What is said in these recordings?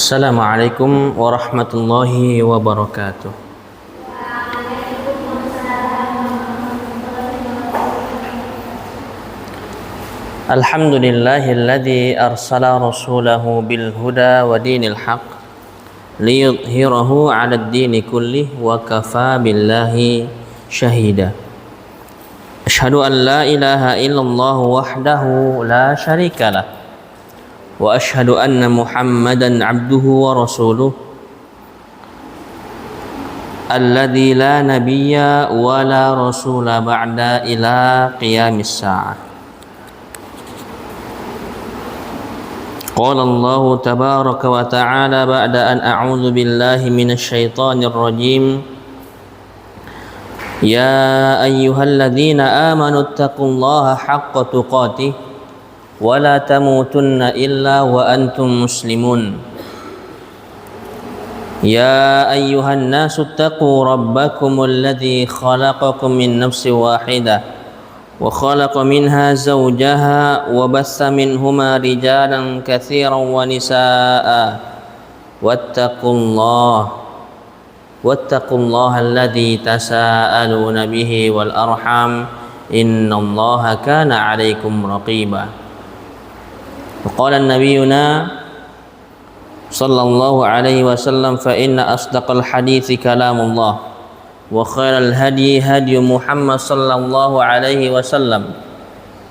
Assalamualaikum warahmatullahi wabarakatuh. Alhamdulillahilladzi arsala rasulahu bil huda wa dinil haq liyudhhirahu 'alad dini kullih wa kafa billahi syahida. Asyhadu an la ilaha illallah wahdahu la syarikalah wa asyhadu anna Muhammadan abduhu wa rasuluh alladzi la nabiyya wa la rasula ba'da ila qiyamis sa'ah. Qala Allah tabaraka wa ta'ala ba'da an a'udzu billahi minasy syaithanir rajim. Ya ayyuhalladzina amanu taqullaha haqqa tuqatih wa la tamutunna illa wa antum muslimun. Ya ayyuhan nasu taqu rabbakumul ladzi khalaqakum min nafsin wahidah wa khalaqa minha zawjaha wa bassa minhuma rijalan katsiran wa nisaa'a wattaqullaha alladzi tasaaluna bihi wal arham innallaha kana 'alaikum raqiba. Qala nabiyuna sallallahu alaihi wasallam fa inna asdaqal hadithi kalamullah wa khairal hadi hadi Muhammad sallallahu alaihi wasallam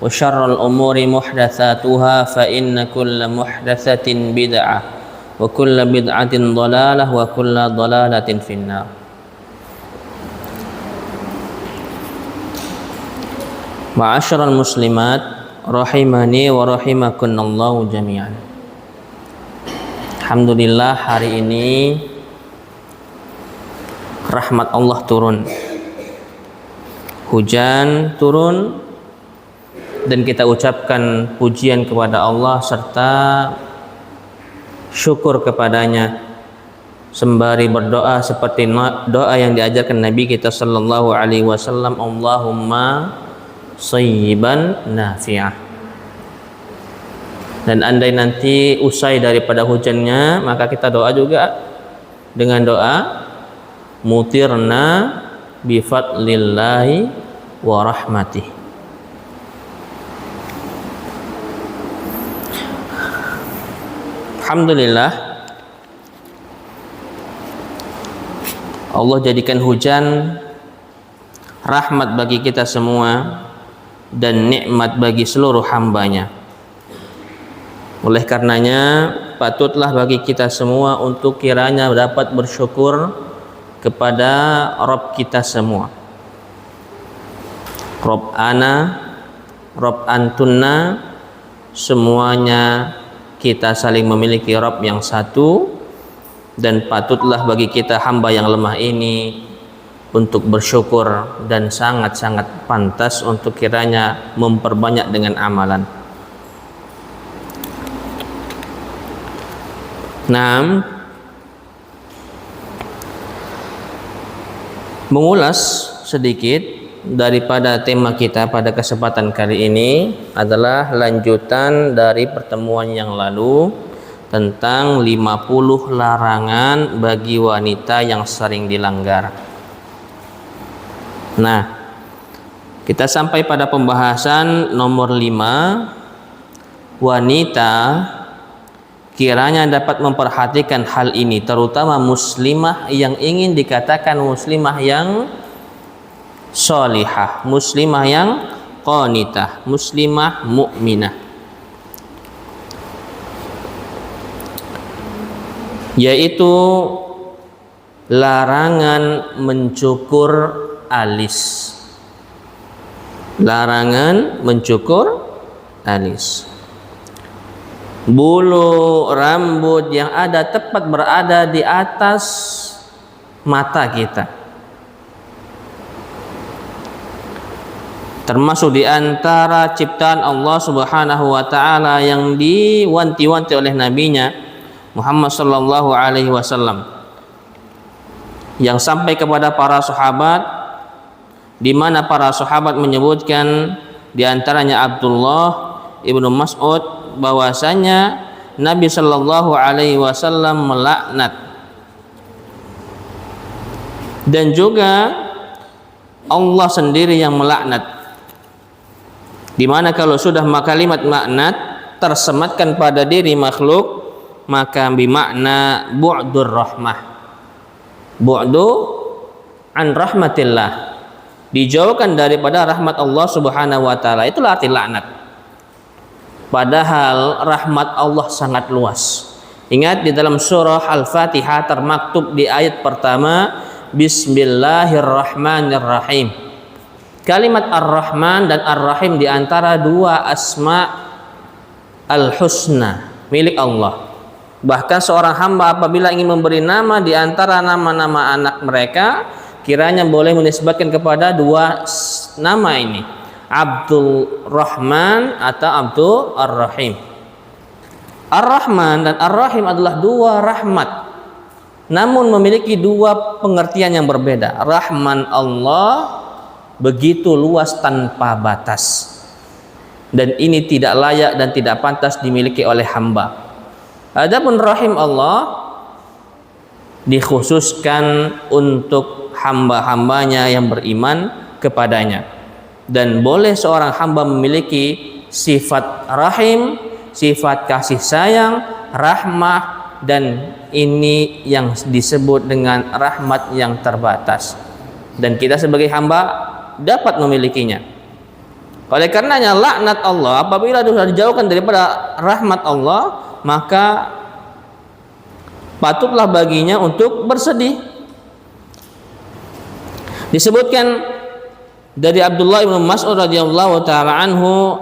wa syarrul umuri muhdatsatuha fa inna kulla muhdatsatin bid'ah wa kulla bid'atin dhalalah wa kulla dhalalatin finnar. Ma'asyiral muslimat rahimani wa rahimakunallahu jami'an. Alhamdulillah, hari ini rahmat Allah turun, hujan turun, dan kita ucapkan pujian kepada Allah serta syukur kepadanya sembari berdoa seperti doa yang diajarkan Nabi kita sallallahu alaihi wasallam, Allahumma sayyiban nafi'ah. Dan andai nanti usai daripada hujannya, maka kita doa juga dengan doa mutirna bifadlillahi wa rahmatih. Alhamdulillah, Allah jadikan hujan rahmat bagi kita semua dan nikmat bagi seluruh hambanya. Oleh karenanya patutlah bagi kita semua untuk kiranya dapat bersyukur kepada Rabb kita semua, Rabb ana, Rabb antunna, semuanya kita saling memiliki Rabb yang satu, dan patutlah bagi kita hamba yang lemah ini untuk bersyukur dan sangat-sangat pantas untuk kiranya memperbanyak dengan amalan. Nah, mengulas sedikit daripada tema kita pada kesempatan kali ini adalah lanjutan dari pertemuan yang lalu tentang 50 larangan bagi wanita yang sering dilanggar. Nah, kita sampai pada pembahasan nomor 5. Wanita kiranya dapat memperhatikan hal ini, terutama muslimah yang ingin dikatakan muslimah yang sholihah, muslimah yang qanitah, muslimah mukminah, yaitu larangan mencukur alis. Larangan mencukur alis. Bulu rambut yang ada tepat berada di atas mata kita, termasuk di antara ciptaan Allah Subhanahu wa taala yang diwanti-wanti oleh nabinya Muhammad sallallahu alaihi wasallam, yang sampai kepada para sahabat, di mana para sahabat menyebutkan di antaranya Abdullah ibnu Mas'ud bahwasanya Nabi Shallallahu Alaihi Wasallam melaknat, dan juga Allah sendiri yang melaknat. Dimana kalau sudah kalimat laknat tersematkan pada diri makhluk, maka bimakna bu'dur rahmah, bu'du an rahmatillah, dijauhkan daripada rahmat Allah Subhanahu wa taala. Itulah arti laknat. Padahal rahmat Allah sangat luas. Ingat, di dalam surah Al-Fatihah termaktub di ayat pertama, Bismillahirrahmanirrahim. Kalimat Ar-Rahman dan Ar-Rahim di antara dua asma al-husna milik Allah. Bahkan seorang hamba apabila ingin memberi nama di antara nama-nama anak mereka, kiranya boleh menisbatkan kepada dua nama ini, Abdul Rahman atau Abdul Ar-Rahim. Ar-Rahman dan Ar-Rahim adalah dua rahmat, namun memiliki dua pengertian yang berbeda. Rahman Allah begitu luas tanpa batas, dan ini tidak layak dan tidak pantas dimiliki oleh hamba. Adapun Rahim Allah dikhususkan untuk hamba-hambanya yang beriman kepadanya. Dan boleh seorang hamba memiliki sifat rahim, sifat kasih sayang, rahmah, dan ini yang disebut dengan rahmat yang terbatas. Dan kita sebagai hamba dapat memilikinya. Oleh karenanya laknat Allah apabila sudah dijauhkan daripada rahmat Allah, maka patutlah baginya untuk bersedih. Disebutkan dari Abdullah bin Mas'ud radhiyallahu taala anhu,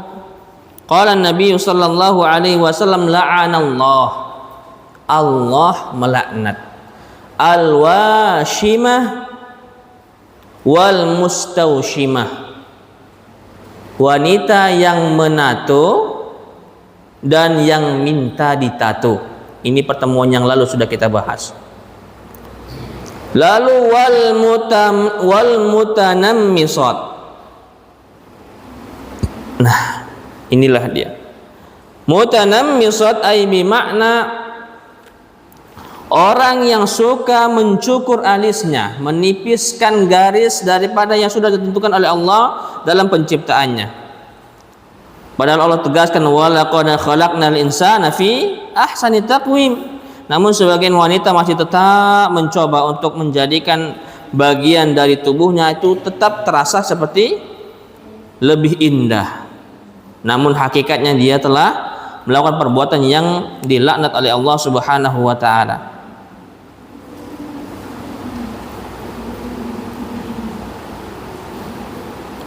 qala Nabi sallallahu alaihi wasallam, la'anallah, Allah melaknat al-washimah wal mustawshimah, wanita yang menato dan yang minta ditato. Ini pertemuan yang lalu sudah kita bahas. Lalu wal mutanammisat. Nah, inilah dia. Mutanammisat ay bimakna orang yang suka mencukur alisnya, menipiskan garis daripada yang sudah ditentukan oleh Allah dalam penciptaannya. Padahal Allah tegaskan, walaqad khalaqnal insana fi ahsani taqwim. Namun sebagian wanita masih tetap mencoba untuk menjadikan bagian dari tubuhnya itu tetap terasa seperti lebih indah. Namun hakikatnya dia telah melakukan perbuatan yang dilaknat oleh Allah Subhanahu wa taala.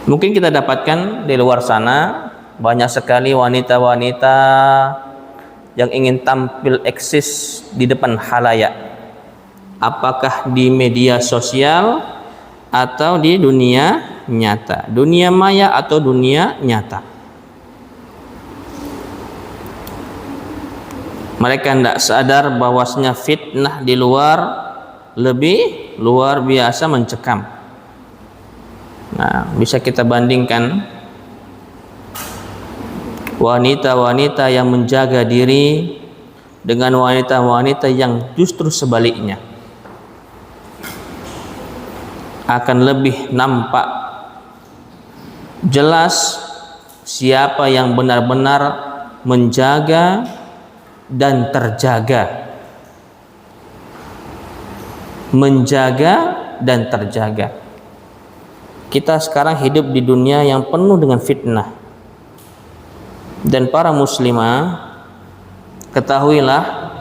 Mungkin kita dapatkan di luar sana banyak sekali wanita-wanita yang ingin tampil eksis di depan khalayak, apakah di media sosial atau di dunia nyata, dunia maya atau dunia nyata. Mereka tidak sadar bahwasanya fitnah di luar lebih luar biasa mencekam. Nah, bisa kita bandingkan wanita-wanita yang menjaga diri dengan wanita-wanita yang justru sebaliknya. Akan lebih nampak jelas siapa yang benar-benar menjaga dan terjaga. Menjaga dan terjaga. Kita sekarang hidup di dunia yang penuh dengan fitnah. Dan para muslimah, ketahuilah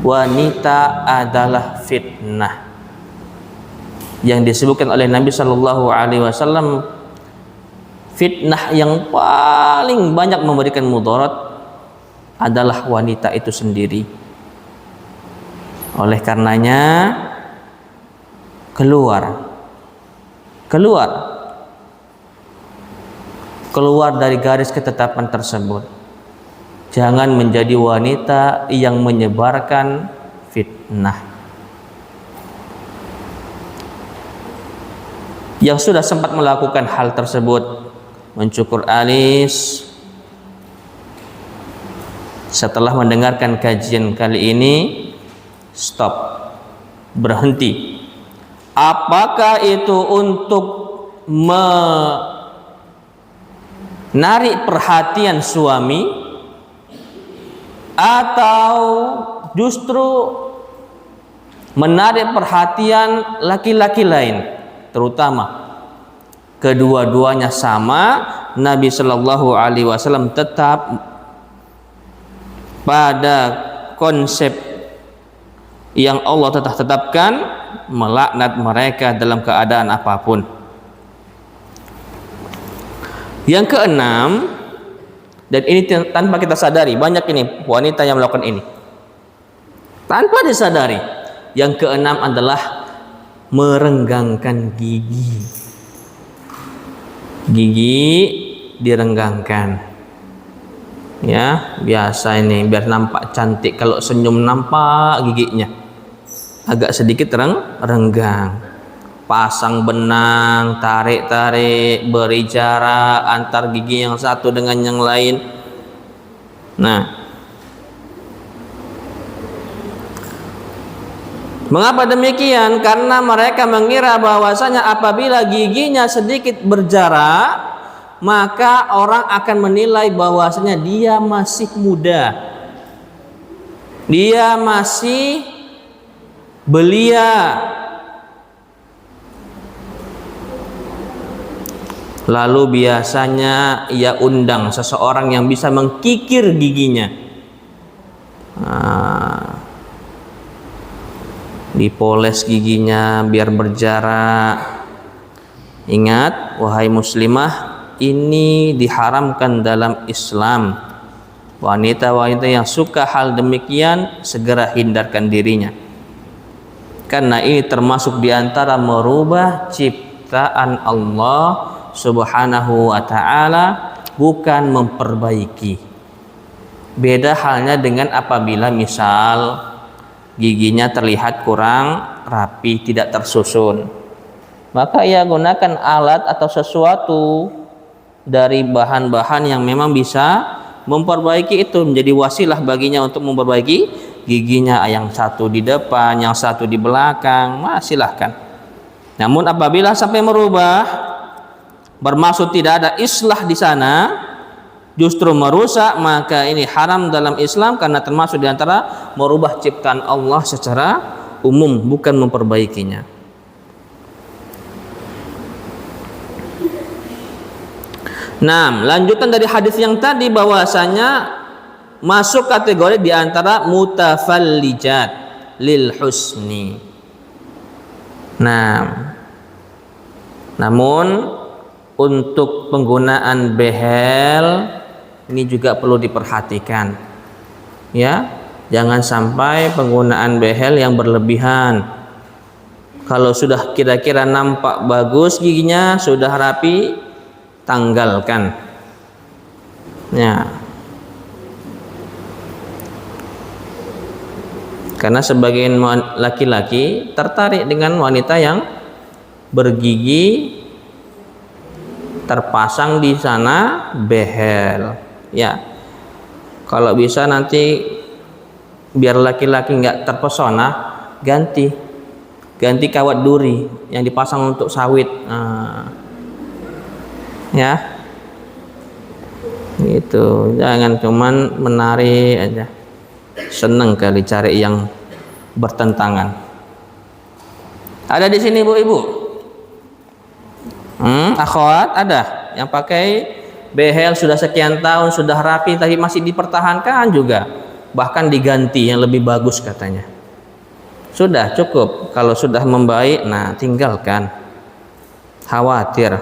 wanita adalah fitnah. Yang disebutkan oleh Nabi Shallallahu Alaihi Wasallam, fitnah yang paling banyak memberikan mudarat adalah wanita itu sendiri. Oleh karenanya keluar dari garis ketetapan tersebut. Jangan menjadi wanita yang menyebarkan fitnah. Yang sudah sempat melakukan hal tersebut, mencukur alis, Setelah mendengarkan kajian kali ini, stop, berhenti. Apakah itu untuk menarik perhatian suami atau justru menarik perhatian laki-laki lain? Terutama kedua-duanya sama, Nabi Shallallahu Alaihi Wasallam tetap pada konsep yang Allah tetapkan, melaknat mereka dalam keadaan apapun. Yang keenam, dan ini tanpa kita sadari, banyak ini wanita yang melakukan ini tanpa disadari. Yang keenam adalah merenggangkan gigi. Gigi direnggangkan. Ya, biasa ini biar nampak cantik. Kalau senyum nampak giginya agak sedikit renggang. Pasang benang, tarik-tarik, beri jarak antar gigi yang satu dengan yang lain. Nah, mengapa demikian? Karena mereka mengira bahwasanya apabila giginya sedikit berjarak, maka orang akan menilai bahwasanya dia masih muda, dia masih belia. Lalu biasanya ia undang seseorang yang bisa mengkikir giginya. Dipoles giginya biar berjarak. Ingat, wahai muslimah, ini diharamkan dalam Islam. Wanita-wanita yang suka hal demikian segera hindarkan dirinya, karena ini termasuk diantara merubah ciptaan Allah Subhanahu wa ta'ala, bukan memperbaiki. Beda halnya dengan apabila misal giginya terlihat kurang rapi, tidak tersusun, maka ia gunakan alat atau sesuatu dari bahan-bahan yang memang bisa memperbaiki itu, menjadi wasilah baginya untuk memperbaiki giginya, yang satu di depan, yang satu di belakang, silahkan. Namun apabila sampai merubah, bermaksud tidak ada islah di sana, justru merusak, maka ini haram dalam Islam, karena termasuk diantara merubah ciptaan Allah secara umum, bukan memperbaikinya. Nah, lanjutan dari hadis yang tadi, bahwasanya masuk kategori diantara mutafallijat lil husni. Nah, namun untuk penggunaan behel ini juga perlu diperhatikan, ya, jangan sampai penggunaan behel yang berlebihan. Kalau sudah kira-kira nampak bagus giginya, sudah rapi, tanggalkan, ya, karena sebagian laki-laki tertarik dengan wanita yang bergigi terpasang di sana behel, ya. Kalau bisa nanti biar laki-laki nggak terpesona, ganti kawat duri yang dipasang untuk sawit, ya, gitu. Jangan cuman menari aja, seneng kali cari yang bertentangan. Ada di sini ibu-ibu? Akhwat ada yang pakai behel sudah sekian tahun, sudah rapi, tapi masih dipertahankan juga, bahkan diganti yang lebih bagus katanya. Sudah cukup, kalau sudah membaik, nah tinggalkan, khawatir.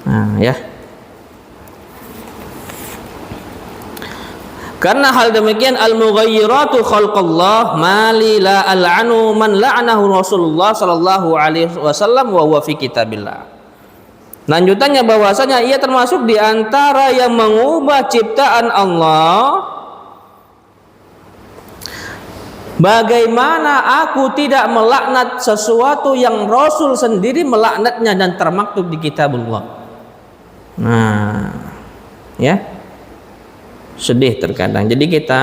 Nah, ya. Karena hal demikian, al-mughayyiratu khalqallah mali la al'anu man la'anahu Rasulullah sallallahu alaihi wasallam wa huwa fi kitabillah. Lanjutannya bahwasanya ia termasuk di antara yang mengubah ciptaan Allah. Bagaimana aku tidak melaknat sesuatu yang Rasul sendiri melaknatnya dan termaktub di kitabullah. Nah, ya. sedih terkadang. Jadi kita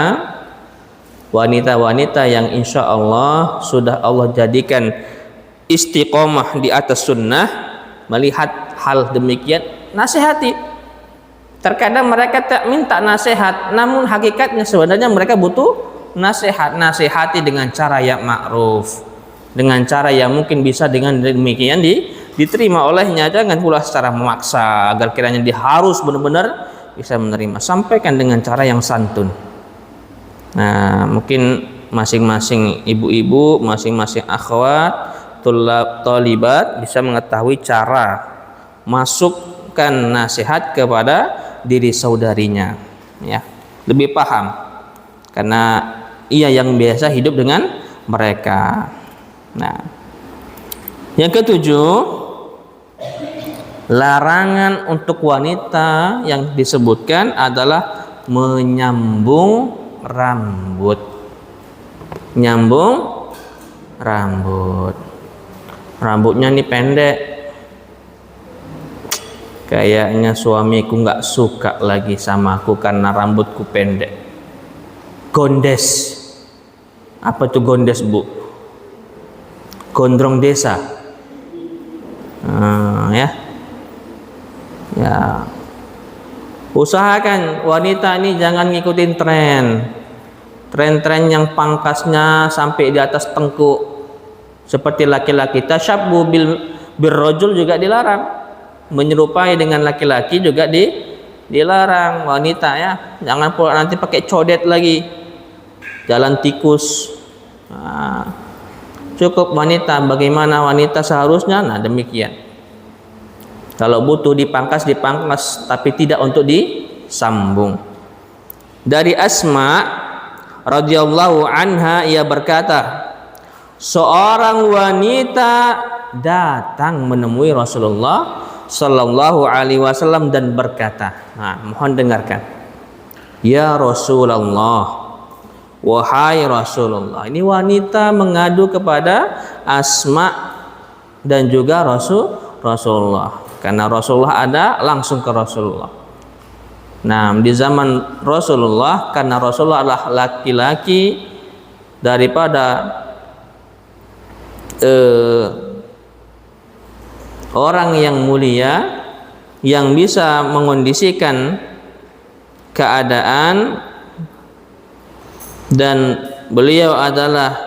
wanita-wanita yang insya Allah sudah Allah jadikan istiqomah di atas sunnah, melihat hal demikian, nasihati. Terkadang mereka tak minta nasihat, namun hakikatnya sebenarnya mereka butuh nasihat. Nasihati dengan cara yang ma'ruf, dengan cara yang mungkin bisa dengan demikian diterima olehnya. Jangan pula secara memaksa agar kiranya dia harus benar-benar bisa menerima. Sampaikan dengan cara yang santun. Nah, mungkin masing-masing ibu-ibu, masing-masing akhwat, thalibat bisa mengetahui cara masukkan nasihat kepada diri saudarinya, ya, lebih paham karena ia yang biasa hidup dengan mereka. Nah, yang ketujuh, larangan untuk wanita yang disebutkan adalah menyambung rambut. Nyambung rambut. Rambutnya nih pendek. Kayaknya suamiku nggak suka lagi sama aku karena rambutku pendek. Gondes. Apa tuh gondes, Bu? Gondrong desa. Ya. Ya. Usahakan wanita ini jangan ngikutin tren yang pangkasnya sampai di atas tengkuk seperti laki-laki. Tasyabbu birrajul juga dilarang. Menyerupai dengan laki-laki juga dilarang. Wanita, ya, jangan pula nanti pakai codet lagi, jalan tikus. Nah, cukup wanita bagaimana wanita seharusnya. Nah, demikian. Kalau butuh dipangkas, tapi tidak untuk disambung. Dari Asma radhiyallahu anha, ia berkata, seorang wanita datang menemui Rasulullah sallallahu alaihi wasallam dan berkata, nah, mohon dengarkan. Ya Rasulullah, wahai Rasulullah. Ini wanita mengadu kepada Asma dan juga Rasulullah. Karena Rasulullah ada, langsung ke Rasulullah. Nah, di zaman Rasulullah, karena Rasulullah adalah laki-laki daripada orang yang mulia, yang bisa mengondisikan keadaan, dan beliau adalah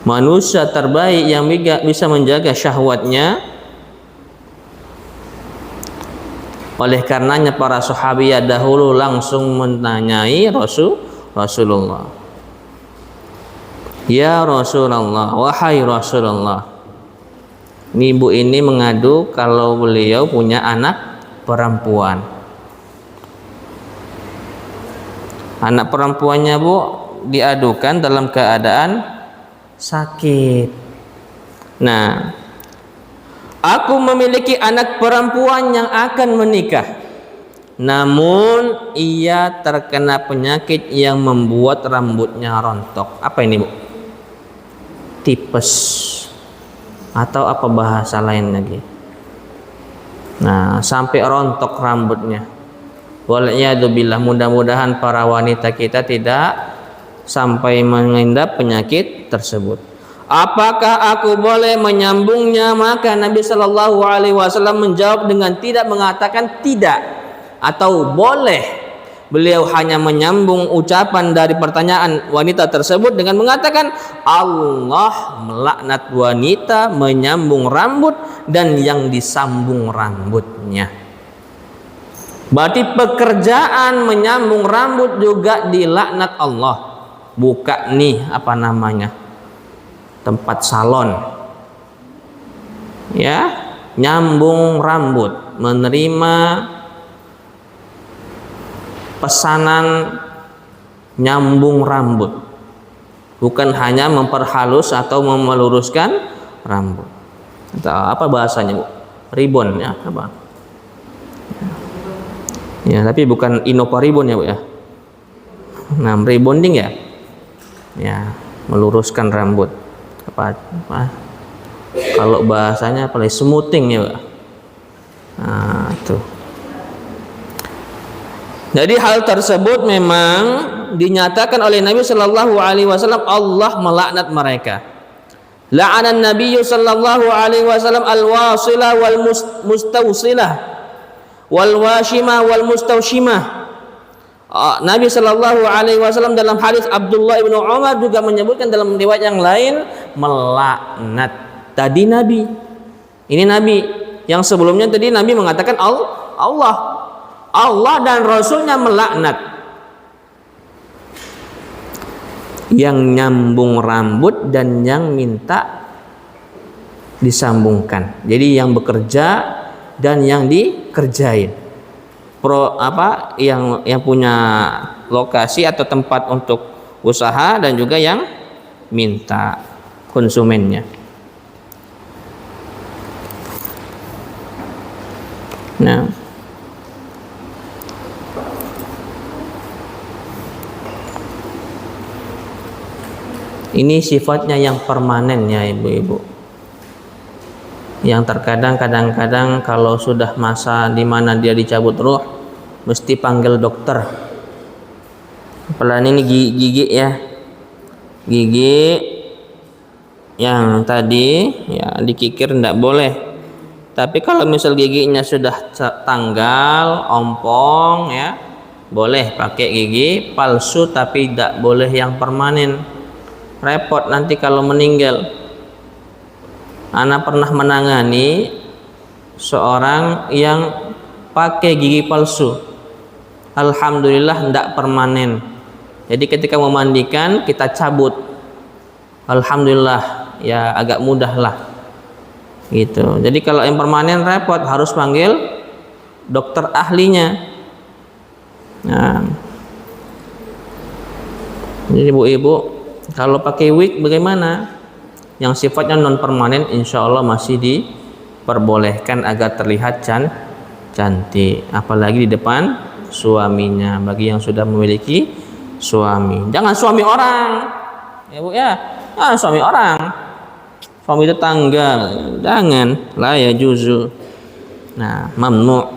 manusia terbaik yang bisa menjaga syahwatnya. Oleh karenanya para sahabiah dahulu langsung menanyai Rasulullah. Ya Rasulullah, wahai Rasulullah. Ibu ini mengadu kalau beliau punya anak perempuan. Anak perempuannya, Bu, diadukan dalam keadaan sakit. Nah, aku memiliki anak perempuan yang akan menikah, namun ia terkena penyakit yang membuat rambutnya rontok. Apa ini, Bu? Tipes atau apa bahasa lain lagi. Nah, sampai rontok rambutnya. Wal'iyadzubillah, mudah-mudahan para wanita kita tidak sampai mengidap penyakit tersebut. Apakah aku boleh menyambungnya? Maka Nabi Shallallahu Alaihi Wasallam menjawab dengan tidak, mengatakan tidak atau boleh. Beliau hanya menyambung ucapan dari pertanyaan wanita tersebut dengan mengatakan, Allah melaknat wanita menyambung rambut dan yang disambung rambutnya. Berarti pekerjaan menyambung rambut juga dilaknat Allah. Buka nih apa namanya, tempat salon, ya, nyambung rambut, menerima pesanan nyambung rambut, bukan hanya memperhalus atau meluruskan rambut. Atau apa bahasanya, Bu? Ribon, ya, apa? Ya, tapi bukan Innova Ribon, ya, Bu, ya. Nah, rebonding, ya. Ya, meluruskan rambut. Apa? Kalau bahasanya apa? Smoothing, ya, Bu. Nah, tuh. Jadi hal tersebut memang dinyatakan oleh Nabi Shallallahu Alaihi Wasallam, Allah melaknat mereka. La'anan Nabi Shallallahu Alaihi Wasallam al-wasilah wal mustawsilah wal washimah wal mustawshimah. Nabi Shallallahu Alaihi Wasallam dalam hadis Abdullah ibnu Umar juga menyebutkan dalam riwayat yang lain melaknat. Tadi Nabi, ini Nabi yang sebelumnya tadi Nabi mengatakan Allah dan Rasulnya melaknat yang nyambung rambut dan yang minta disambungkan. Jadi yang bekerja dan yang dikerjain. Yang punya lokasi atau tempat untuk usaha dan juga yang minta konsumennya. Nah, ini sifatnya yang permanen ya ibu-ibu. Yang terkadang kadang-kadang kalau sudah masa di mana dia dicabut ruh mesti panggil dokter. Apalagi ini gigi ya, gigi yang tadi ya dikikir tidak boleh. Tapi kalau misal giginya sudah tanggal, ompong ya, boleh pakai gigi palsu, tapi tidak boleh yang permanen. Repot nanti kalau meninggal. Ana pernah menangani seorang yang pakai gigi palsu. Alhamdulillah tidak permanen. Jadi ketika memandikan kita cabut. Alhamdulillah ya agak mudah lah. Gitu. Jadi kalau yang permanen repot, harus panggil dokter ahlinya. Nah. Jadi ibu-ibu kalau pakai wig bagaimana? Yang sifatnya non permanen insya Allah masih diperbolehkan agar terlihat cantik, apalagi di depan suaminya bagi yang sudah memiliki suami. Jangan suami orang ya bu ya, suami orang, suami tetangga, jangan lah ya juzu. Nah, mamnu,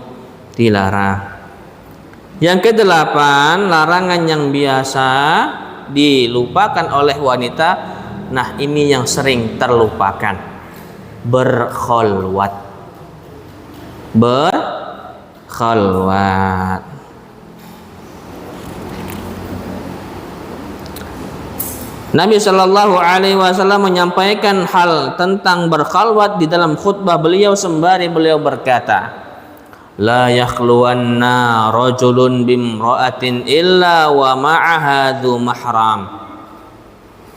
dilarang. Yang kedelapan, larangan yang biasa dilupakan oleh wanita. Nah, ini yang sering terlupakan. Berkholwat. Berkholwat. Nabi Shallallahu Alaihi Wasallam menyampaikan hal tentang berkhalwat di dalam khutbah beliau sembari beliau berkata, La yakhluwanna rajulun bimra'atin illa wa ma'aha dhu mahram.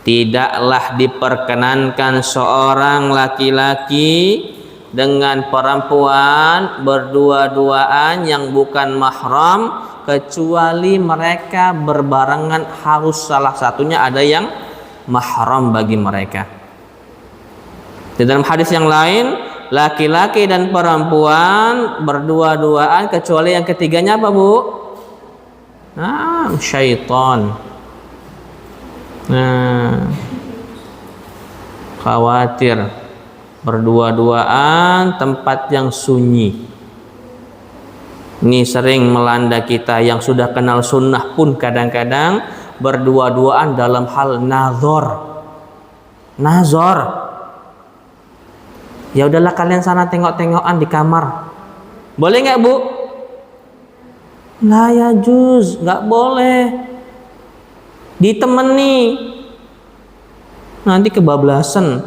Tidaklah diperkenankan seorang laki-laki dengan perempuan berdua-duaan yang bukan mahram, kecuali mereka berbarengan, harus salah satunya ada yang mahram bagi mereka. Di dalam hadis yang lain, laki-laki dan perempuan berdua-duaan kecuali yang ketiganya apa bu? Syaitan. Nah, khawatir berdua-duaan tempat yang sunyi. Ini sering melanda kita yang sudah kenal sunnah pun kadang-kadang berdua-duaan dalam hal nazar. Ya udahlah kalian sana tengok-tengokan di kamar. Boleh nggak bu? La yajuz, nggak boleh. Ditemani, nanti kebablasan,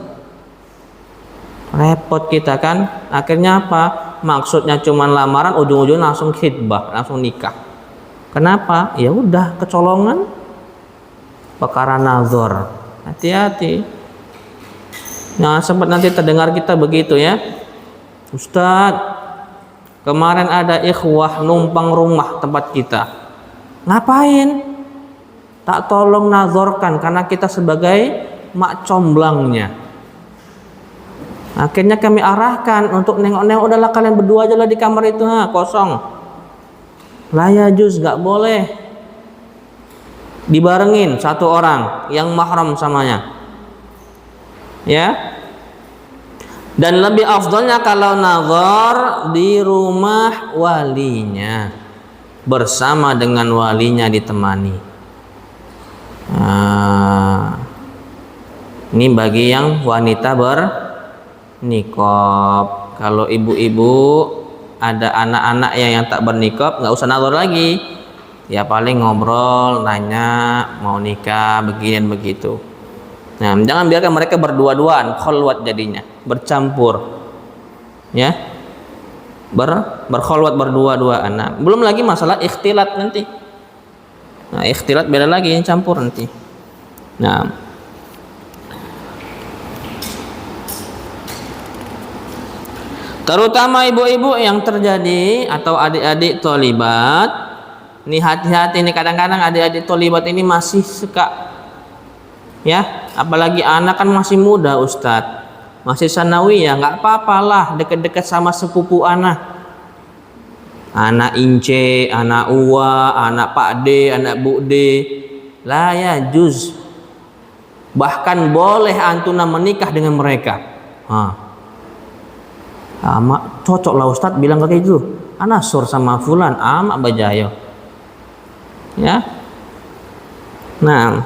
repot kita kan. Akhirnya apa? Maksudnya cuma lamaran, ujung-ujungnya langsung khitbah, langsung nikah. Kenapa? Ya udah kecolongan, perkara nazar. Hati-hati, jangan sempat nanti terdengar kita begitu ya. Ustadz, kemarin ada ikhwah numpang rumah tempat kita. Ngapain? Tak tolong nazorkan karena kita sebagai mak comblangnya. Akhirnya kami arahkan untuk nengok-nengok, udahlah kalian berdua aja lah di kamar itu, kosong. La yajuz, gak boleh. Dibarengin satu orang yang mahram samanya. Ya. Dan lebih afdalnya kalau nazar di rumah walinya. bersama dengan walinya ditemani. Nah, ini bagi yang wanita bernikab. Kalau ibu-ibu ada anak-anak yang tak bernikab, nggak usah nazar lagi. Ya paling ngobrol, nanya mau nikah begini begitu. Nah, jangan biarkan mereka berdua-duaan, khalwat jadinya, bercampur. Ya. Berkhalwat berdua-duaan. Nah, belum lagi masalah ikhtilat nanti. Nah, ikhtilat beda lagi, yang campur nanti. Nah, terutama ibu-ibu yang terjadi atau adik-adik tholibat, ini hati-hati nih, kadang-kadang adik-adik tholibat ini masih suka, ya, apalagi anak kan masih muda Ustadz, masih sanawiyah, nggak apa-apalah deket-deket sama sepupu anak ince, anak uwa, anak pak D, anak bu D, la ya juz, bahkan boleh antuna menikah dengan mereka. Mak cocok lah Ustadz bilang kayak gitu, anak sur sama fulan, amak bajayo, ya. Nah,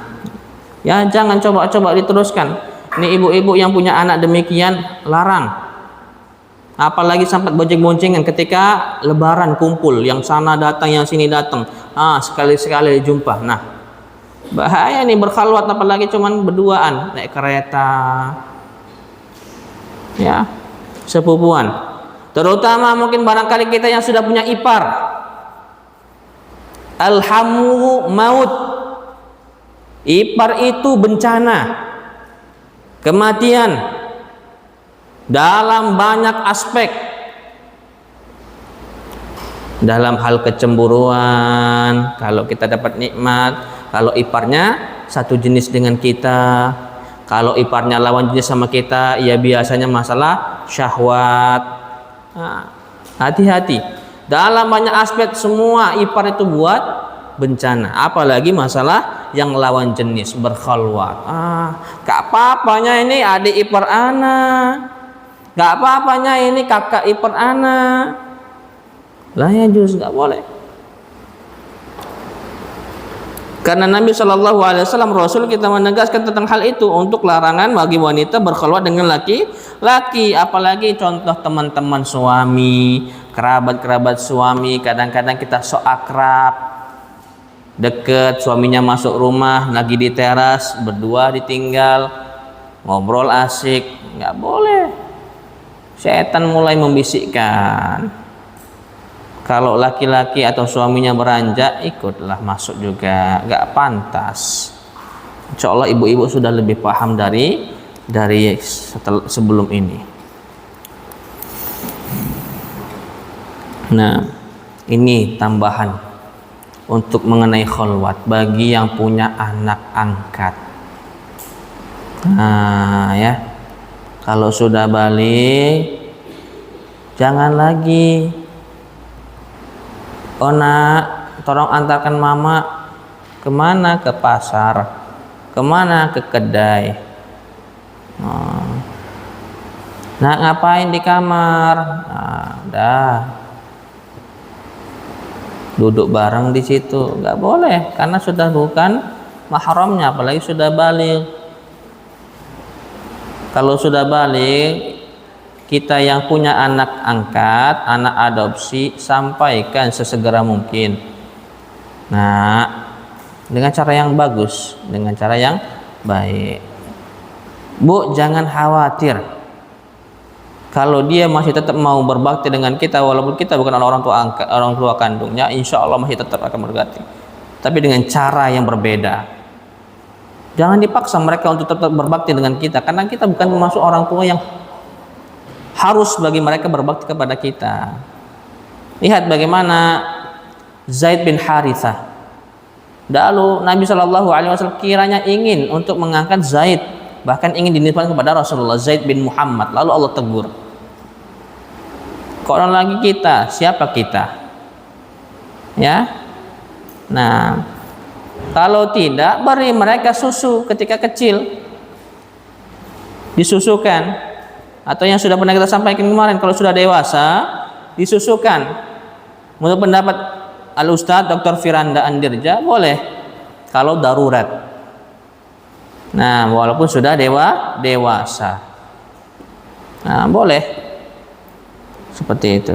ya jangan coba-coba diteruskan. Ini ibu-ibu yang punya anak demikian, larang. Apalagi sampai bonceng-boncengan ketika lebaran kumpul, yang sana datang, yang sini datang. Sekali-sekali jumpa. Nah, bahaya nih berkhalwat, apalagi cuman berduaan naik kereta. Ya, sepupuan. Terutama mungkin barangkali kita yang sudah punya ipar. Alhamu maut. Ipar itu bencana, kematian dalam banyak aspek. Dalam hal kecemburuan, kalau kita dapat nikmat, kalau iparnya satu jenis dengan kita, kalau iparnya lawan jenis sama kita, ya biasanya masalah syahwat. Nah, hati-hati. Dalam banyak aspek semua ipar itu buat bencana, apalagi masalah yang lawan jenis berkhalwat. Gak apa-apanya ini adik ipar ana, gak apa-apanya ini kakak ipar ana, lah ya juz, gak boleh. Karena Nabi SAW, Rasul kita menegaskan tentang hal itu, untuk larangan bagi wanita berkhalwat dengan laki-laki. Apalagi contoh teman-teman suami, kerabat-kerabat suami, kadang-kadang kita sok akrab, deket, suaminya masuk rumah, lagi di teras, berdua ditinggal, ngobrol asik, nggak boleh. Setan mulai membisikkan. Kalau laki-laki atau suaminya beranjak, ikutlah masuk juga, nggak pantas. Insya Allah ibu-ibu sudah lebih paham dari sebelum ini. Nah, ini tambahan untuk mengenai khalwat bagi yang punya anak angkat. Nah, ya, kalau sudah balik, jangan lagi, oh nak, tolong antarkan mama kemana? Ke pasar, kemana? Ke kedai. Nak ngapain di kamar? Dah, duduk bareng di situ, nggak boleh, karena sudah bukan mahramnya, apalagi sudah balik. Kalau sudah balik, kita yang punya anak angkat, anak adopsi, sampaikan sesegera mungkin. Nah, dengan cara yang bagus, dengan cara yang baik. Bu, jangan khawatir. Kalau dia masih tetap mau berbakti dengan kita, walaupun kita bukan orang tua kandungnya, insya Allah masih tetap akan berbakti, tapi dengan cara yang berbeda. Jangan dipaksa mereka untuk tetap berbakti dengan kita, karena kita bukan termasuk orang tua yang harus bagi mereka berbakti kepada kita. Lihat bagaimana Zaid bin Harithah. Lalu Nabi SAW kiranya ingin untuk mengangkat Zaid, bahkan ingin dinisbatkan kepada Rasulullah, Zaid bin Muhammad. Lalu Allah tegur. Kalau lagi kita, siapa kita? Ya. Nah, kalau tidak, beri mereka susu ketika kecil, disusukan. Atau yang sudah pernah kita sampaikan kemarin, kalau sudah dewasa, disusukan. Menurut pendapat Al-Ustadz Dr. Firanda Andirja boleh kalau darurat. Nah, walaupun sudah dewasa. Nah, boleh seperti itu.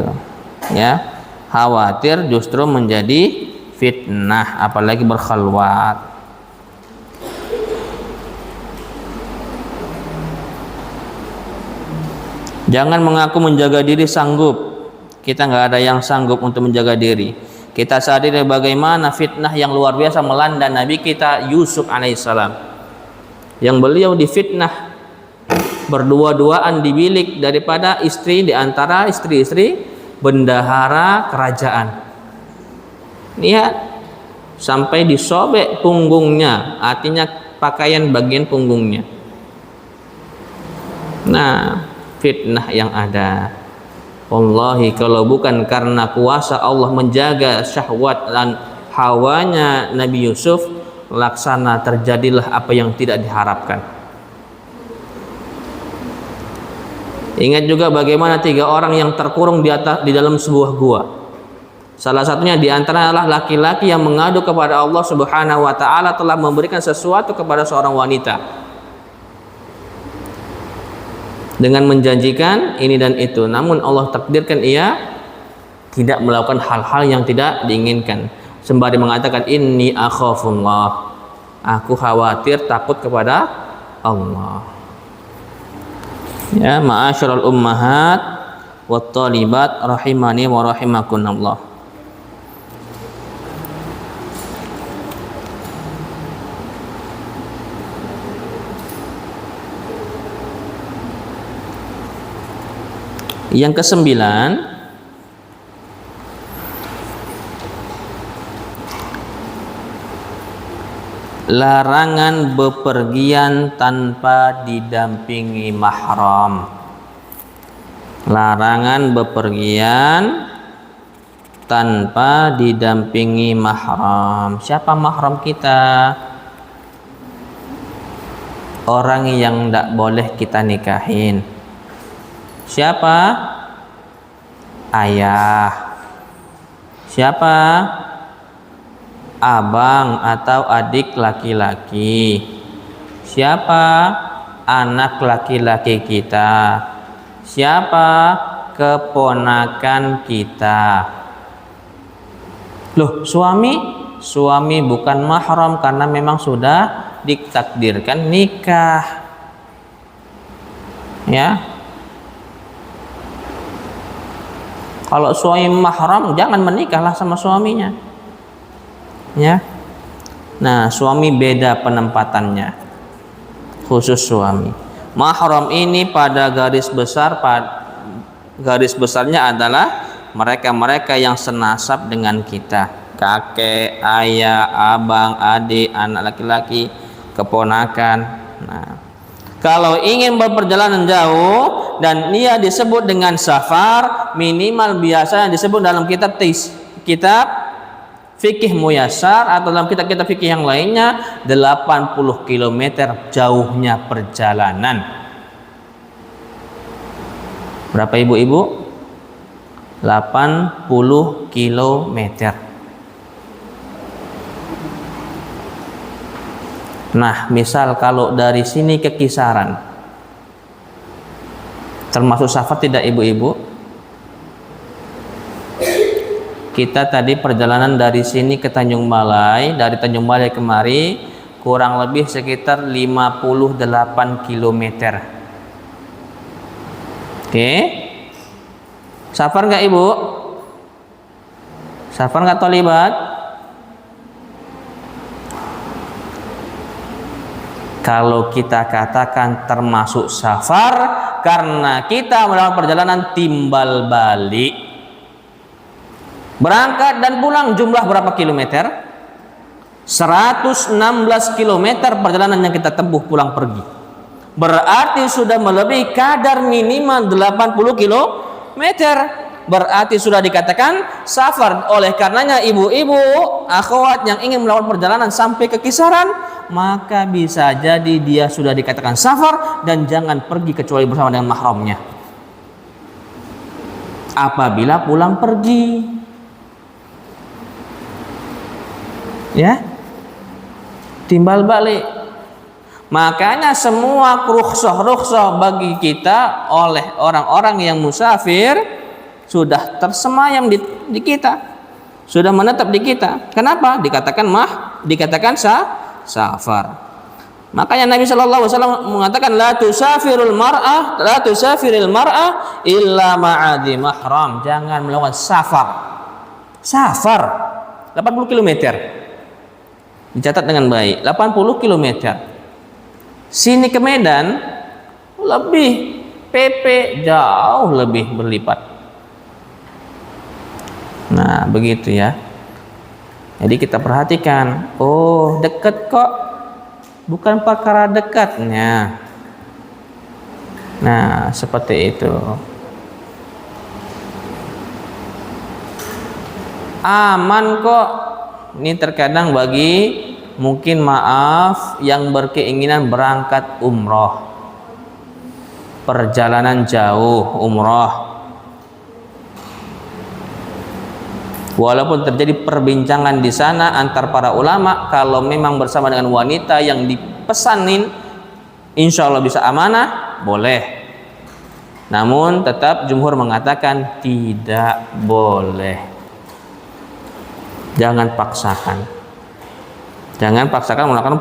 Ya, khawatir justru menjadi fitnah, apalagi berkhalwat. Jangan mengaku menjaga diri sanggup. Kita nggak ada yang sanggup untuk menjaga diri. Kita sadari bagaimana fitnah yang luar biasa melanda Nabi kita Yusuf alaihissalam, yang beliau difitnah berdua-duaan di bilik daripada istri di antara istri-istri bendahara kerajaan. Lihat, sampai disobek punggungnya, artinya pakaian bagian punggungnya. Nah, fitnah yang ada. Wallahi, kalau bukan karena kuasa Allah menjaga syahwat dan hawanya Nabi Yusuf, laksana terjadilah apa yang tidak diharapkan. Ingat juga bagaimana 3 orang yang terkurung di dalam sebuah gua. Salah satunya di antara adalah laki-laki yang mengadu kepada Allah Subhanahu wa taala telah memberikan sesuatu kepada seorang wanita dengan menjanjikan ini dan itu, namun Allah takdirkan ia tidak melakukan hal-hal yang tidak diinginkan, sembari mengatakan inni akhafullah, aku khawatir takut kepada Allah. Ya, ma'asyiral ummahat wat thalibat rahimani wa rahimakumullah. Yang ke-9, larangan bepergian tanpa didampingi mahram. Larangan bepergian tanpa didampingi mahram. Siapa mahram kita? Orang yang tidak boleh kita nikahin. Siapa? Ayah. Siapa? Abang atau adik laki-laki. Siapa? Anak laki-laki kita. Siapa? Keponakan kita. Loh, suami? Suami bukan mahram karena memang sudah ditakdirkan nikah. Ya. Kalau suami mahram, jangan menikahlah sama suaminya. Ya. Nah, suami beda penempatannya. Khusus suami. Mahram ini pada garis besarnya adalah mereka-mereka yang senasab dengan kita. Kakek, ayah, abang, adik, anak laki-laki, keponakan. Nah, kalau ingin berperjalanan jauh dan ia disebut dengan safar, minimal biasa yang disebut dalam kitab fikih muyassar atau dalam kitab-kitab fikih yang lainnya 80 km jauhnya perjalanan. Berapa ibu-ibu? 80 km. Nah, misal kalau dari sini ke Kisaran, termasuk safar tidak ibu-ibu? Kita tadi perjalanan dari sini ke Tanjung Balai, dari Tanjung Balai kemari kurang lebih sekitar 58 km. Oke? Safar nggak ibu? Safar nggak tholibat? Kalau kita katakan termasuk safar karena kita melakukan perjalanan timbal balik, berangkat dan pulang jumlah berapa kilometer? 116 kilometer perjalanan yang kita tempuh pulang pergi. Berarti sudah melebihi kadar minimal 80 kilometer. Berarti sudah dikatakan safar. Oleh karenanya ibu-ibu, akhwat yang ingin melakukan perjalanan sampai ke Kisaran, maka bisa jadi dia sudah dikatakan safar dan jangan pergi kecuali bersama dengan mahramnya. Apabila pulang pergi. Ya, timbal balik. Makanya semua rukhsah bagi kita oleh orang-orang yang musafir sudah tersemayam di kita, sudah menetap di kita. Kenapa? Dikatakan safar. Makanya Nabi Shallallahu Alaihi Wasallam mengatakan la tusafiril mar'ah illa ma'adi mahram. Jangan melakukan safar 80 km. Dicatat dengan baik, 80 km. Sini ke Medan lebih PP jauh lebih berlipat. Nah, begitu ya. Jadi kita perhatikan, oh dekat kok, bukan perkara dekatnya. Nah, seperti itu. Aman kok. Ini terkadang bagi mungkin yang berkeinginan berangkat umroh, perjalanan jauh umroh, walaupun terjadi perbincangan di sana antar para ulama, kalau memang bersama dengan wanita yang dipesanin insya Allah bisa amanah, boleh. Namun tetap jumhur mengatakan tidak boleh. Jangan paksakan melakukan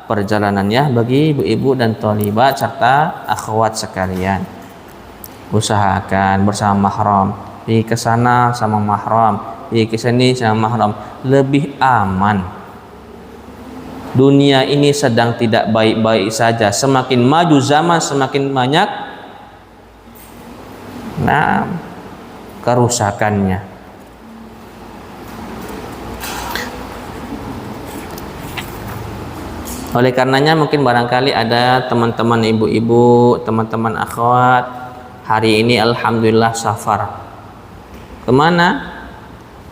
perjalanannya bagi ibu-ibu dan tholibat serta akhwat sekalian. Usahakan bersama mahram, pergi ke sana sama mahram, pergi ke sini sama mahram, lebih aman. Dunia ini sedang tidak baik-baik saja. Semakin maju zaman, semakin banyak kerusakannya. Oleh karenanya mungkin barangkali ada teman-teman ibu-ibu, teman-teman akhwat hari ini alhamdulillah safar. Kemana?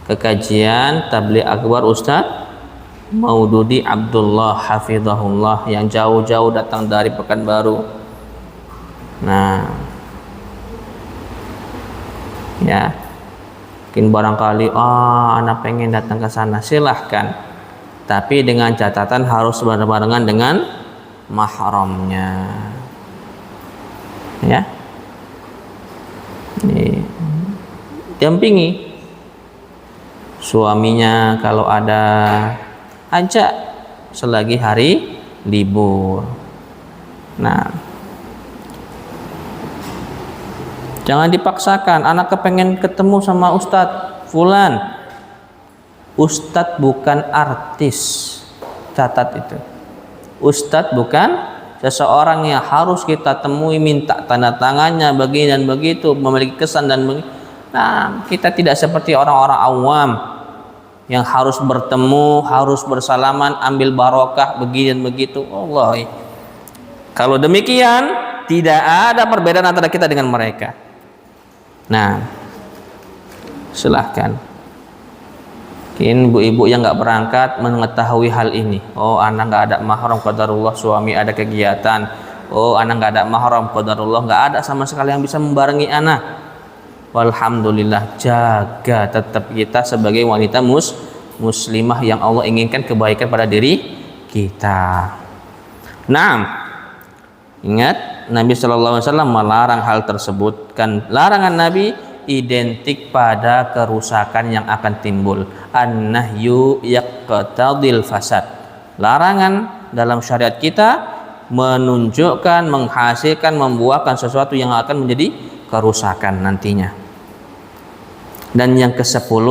Ke kajian Tabligh Akbar Ustadz Maududi Abdullah hafizahullah yang jauh-jauh datang dari Pekanbaru. Nah, ya, mungkin barangkali anak pengen datang ke sana, silahkan. Tapi dengan catatan harus berbarengan dengan mahramnya. Ya. Dampingi suaminya kalau ada, ajak selagi hari libur. Nah, jangan dipaksakan. Anak kepengen ketemu sama Ustadz Fulan. Ustadz bukan artis, catat itu. Ustadz bukan seseorang yang harus kita temui, minta tanda tangannya begini dan begitu, memiliki kesan dan begitu. Nah, kita tidak seperti orang-orang awam yang harus bertemu, harus bersalaman, ambil barokah begini dan begitu. Allah, kalau demikian tidak ada perbedaan antara kita dengan mereka. Nah, silahkan. Mungkin ibu-ibu yang nggak berangkat mengetahui hal ini. Oh, anak nggak ada mahram, qadarullah suami ada kegiatan. Oh, anak nggak ada mahram, qadarullah nggak ada sama sekali yang bisa membarengi anak. Walhamdulillah, jaga tetap kita sebagai wanita muslimah yang Allah inginkan kebaikan pada diri kita. Nah, ingat Nabi Shallallahu Alaihi Wasallam melarang hal tersebut. Kan larangan Nabi identik pada kerusakan yang akan timbul. An-nahyu yaqtadil fasad. Larangan dalam syariat kita menunjukkan, menghasilkan, membuahkan sesuatu yang akan menjadi kerusakan nantinya. Dan yang ke-10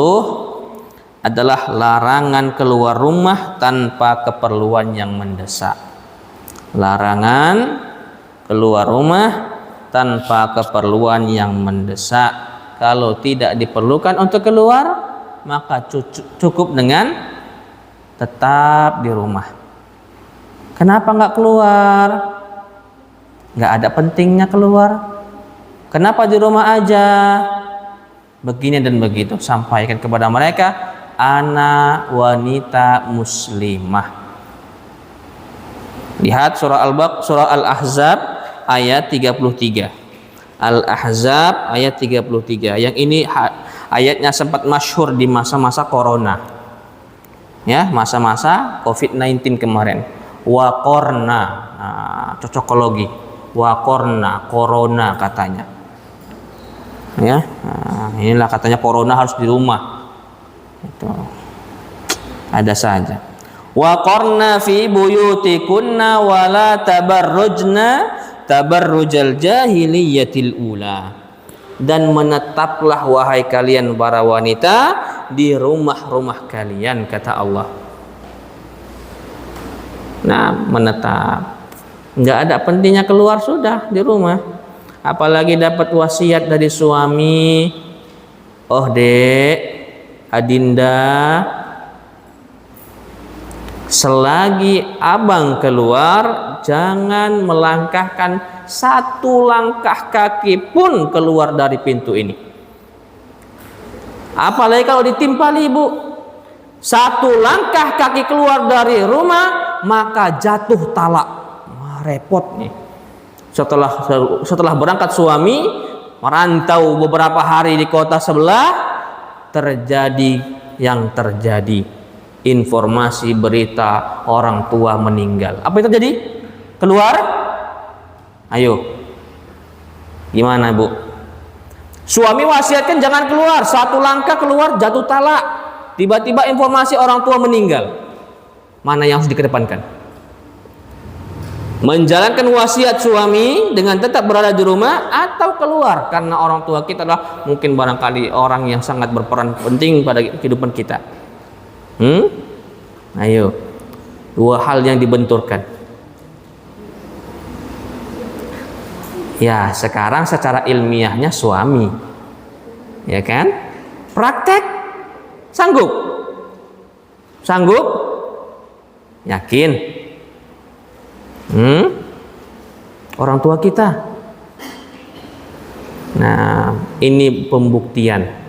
adalah larangan keluar rumah tanpa keperluan yang mendesak. Larangan keluar rumah tanpa keperluan yang mendesak. Kalau tidak diperlukan untuk keluar, maka cukup dengan tetap di rumah. Kenapa nggak keluar? Nggak ada pentingnya keluar. Kenapa di rumah aja? Begini dan begitu. Sampaikan kepada mereka, anak wanita muslimah. Lihat surah Al-Ahzab ayat 33. Al-Ahzab ayat 33. Yang ini ayatnya sempat masyhur di masa-masa corona. Ya, masa-masa COVID-19 kemarin. Waqorna, cocokologi. Waqorna, corona katanya. Ya, inilah katanya corona harus di rumah. Itu ada saja. Waqorna fi buyutikunna wala tabarrujna tabarrujal jahiliyatil ula. Dan menetaplah wahai kalian para wanita di rumah-rumah kalian, kata Allah. Nah, menetap. Nggak ada pentingnya keluar, sudah di rumah. Apalagi dapat wasiat dari suami. Oh dek, adinda, selagi abang keluar, jangan melangkahkan satu langkah kaki pun keluar dari pintu ini. Apalagi kalau ditimpali, Bu, satu langkah kaki keluar dari rumah, maka jatuh talak. Wah, repot nih. Setelah berangkat suami merantau beberapa hari di kota sebelah, terjadi yang terjadi. Informasi berita orang tua meninggal. Apa yang terjadi? Keluar? Ayo. Gimana, Bu? Suami wasiatkan jangan keluar, satu langkah keluar jatuh talak. Tiba-tiba informasi orang tua meninggal. Mana yang harus dikedepankan? Menjalankan wasiat suami dengan tetap berada di rumah atau keluar karena orang tua kita adalah mungkin barangkali orang yang sangat berperan penting pada kehidupan kita. Ayo, dua hal yang dibenturkan. Ya, sekarang secara ilmiahnya suami, ya kan? Praktek, sanggup, yakin? Orang tua kita. Nah, ini pembuktian.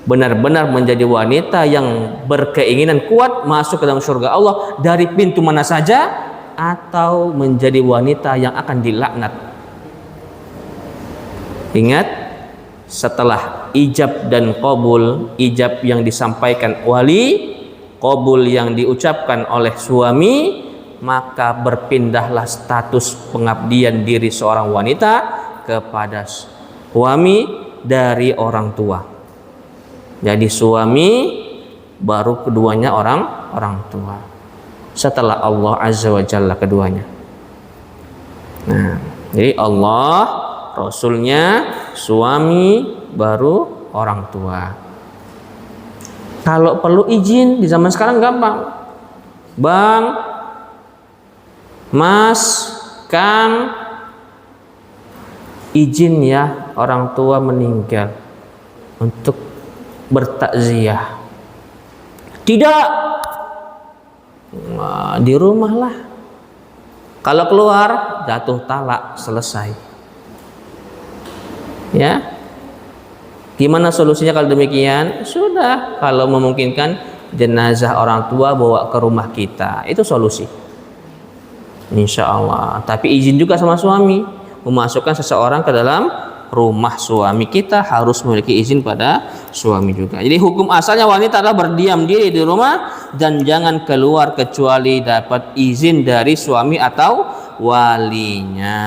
Benar-benar menjadi wanita yang berkeinginan kuat masuk ke dalam surga Allah dari pintu mana saja, atau menjadi wanita yang akan dilaknat. Ingat, setelah ijab dan qabul, ijab yang disampaikan wali, qabul yang diucapkan oleh suami, maka berpindahlah status pengabdian diri seorang wanita kepada suami dari orang tua. Jadi suami baru keduanya orang tua. Setelah Allah Azza wa Jalla keduanya. Nah, jadi Allah, Rasulnya, suami, baru orang tua. Kalau perlu izin di zaman sekarang gampang. Bang, Mas, Kang, izin ya, orang tua meninggal untuk bertakziah. Tidak, di rumah lah. Kalau keluar jatuh talak, selesai. Ya, gimana solusinya kalau demikian? Sudah, kalau memungkinkan jenazah orang tua bawa ke rumah kita, itu solusi. Insya Allah. Tapi izin juga sama suami. Memasukkan seseorang ke dalam rumah suami, kita harus memiliki izin pada suami juga. Jadi hukum asalnya wanita adalah berdiam diri di rumah dan jangan keluar kecuali dapat izin dari suami atau walinya,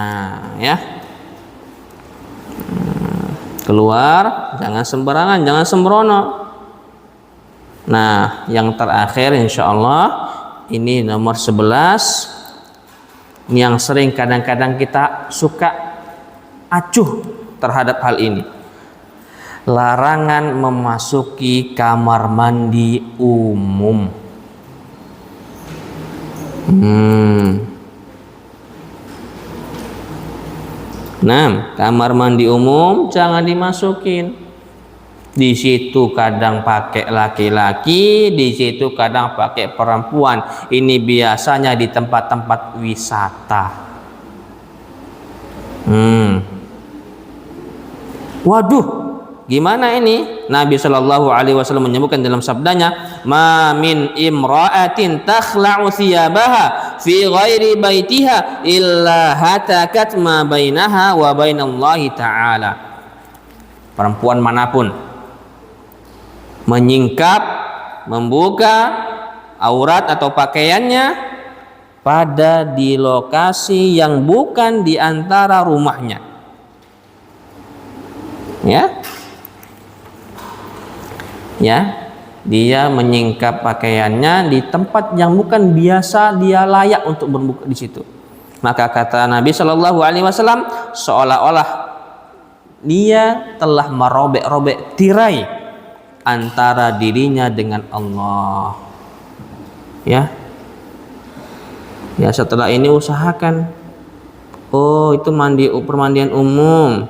ya. Keluar jangan sembarangan, jangan sembrono. Nah, yang terakhir insya Allah ini nomor 11 yang sering kadang-kadang kita suka acuh terhadap hal ini. Larangan memasuki kamar mandi umum. Nah, kamar mandi umum jangan dimasukin. Di situ kadang pakai laki-laki, di situ kadang pakai perempuan. Ini biasanya di tempat-tempat wisata. Waduh, gimana ini? Nabi Shallallahu Alaihi Wasallam menyebutkan dalam sabdanya, "Ma min imra'atin takhla'u thiyabaha fi ghairi baitiha illa hatakat ma bainaha wa bainallahi ta'ala." Perempuan manapun menyingkap, membuka aurat atau pakaiannya pada di lokasi yang bukan di antara rumahnya. Ya, dia menyingkap pakaiannya di tempat yang bukan biasa dia layak untuk berbuka di situ. Maka kata Nabi Shallallahu Alaihi Wasallam, seolah-olah dia telah merobek-robek tirai antara dirinya dengan Allah. Ya, setelah ini usahakan. Oh, itu permandian umum.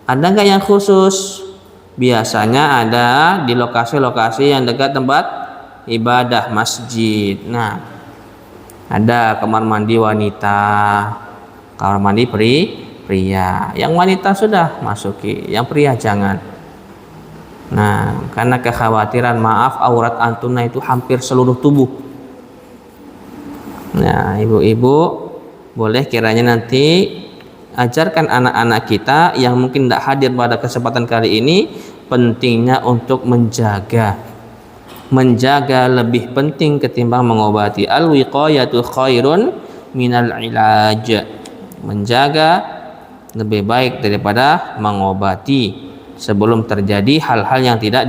Ada nggak yang khusus? Biasanya ada di lokasi-lokasi yang dekat tempat ibadah masjid. Nah, ada kamar mandi wanita, kamar mandi pria. Yang wanita sudah masuki, yang pria jangan. Nah, karena kekhawatiran aurat antuna itu hampir seluruh tubuh. Nah, ibu-ibu boleh kiranya nanti ajarkan anak-anak kita yang mungkin tidak hadir pada kesempatan kali ini, pentingnya untuk menjaga lebih penting ketimbang mengobati. Al-wiqayatu khairun minal ilaj. Menjaga lebih baik daripada mengobati sebelum terjadi hal-hal yang tidak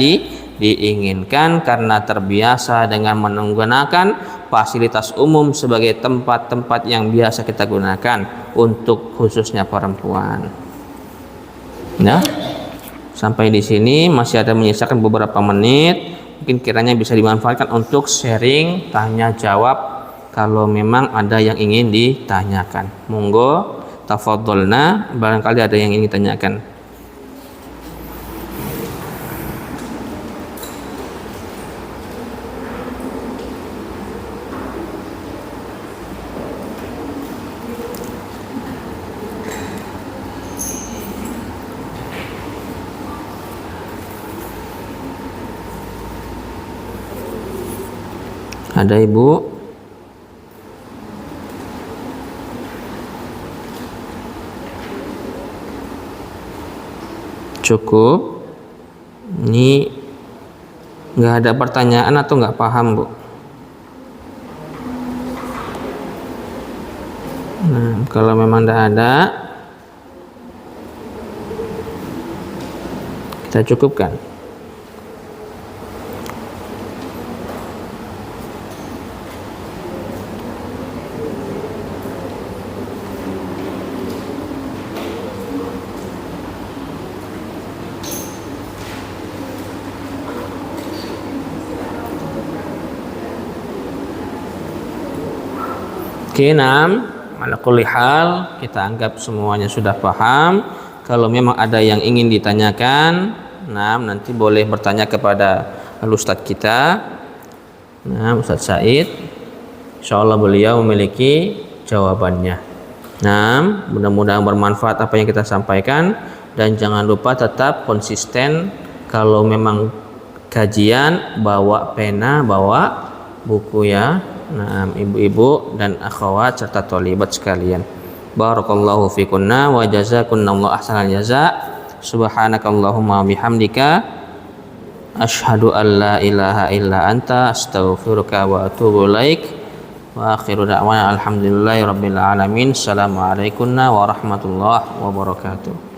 diinginkan karena terbiasa dengan menggunakan fasilitas umum sebagai tempat-tempat yang biasa kita gunakan untuk khususnya perempuan. Nah, sampai di sini masih ada menyisakan beberapa menit, mungkin kiranya bisa dimanfaatkan untuk sharing tanya jawab kalau memang ada yang ingin ditanyakan. Monggo tafadholna, barangkali ada yang ingin ditanyakan. Ada ibu? Cukup? Ini nggak ada pertanyaan atau nggak paham, Bu? Nah, kalau memang tidak ada, kita cukupkan. Oke, ala kulli hal kita anggap semuanya sudah paham. Kalau memang ada yang ingin ditanyakan, nanti boleh bertanya kepada Ustadz kita. Ustadz Said, insyaallah beliau memiliki jawabannya. Mudah-mudahan bermanfaat apa yang kita sampaikan, dan jangan lupa tetap konsisten. Kalau memang kajian, bawa pena, bawa buku ya. Ibu-ibu dan akhwat serta tholibat sekalian, barakallahu fikunna wa jazakunallahu ahsanal jaza. Subhanakallahumma bihamdika asyhadu an la ilaha illa anta astaghfiruka wa atubu ilaik. Wa akhiru da'wana alhamdulillahi rabbil alamin. Assalamualaikum warahmatullahi wabarakatuh.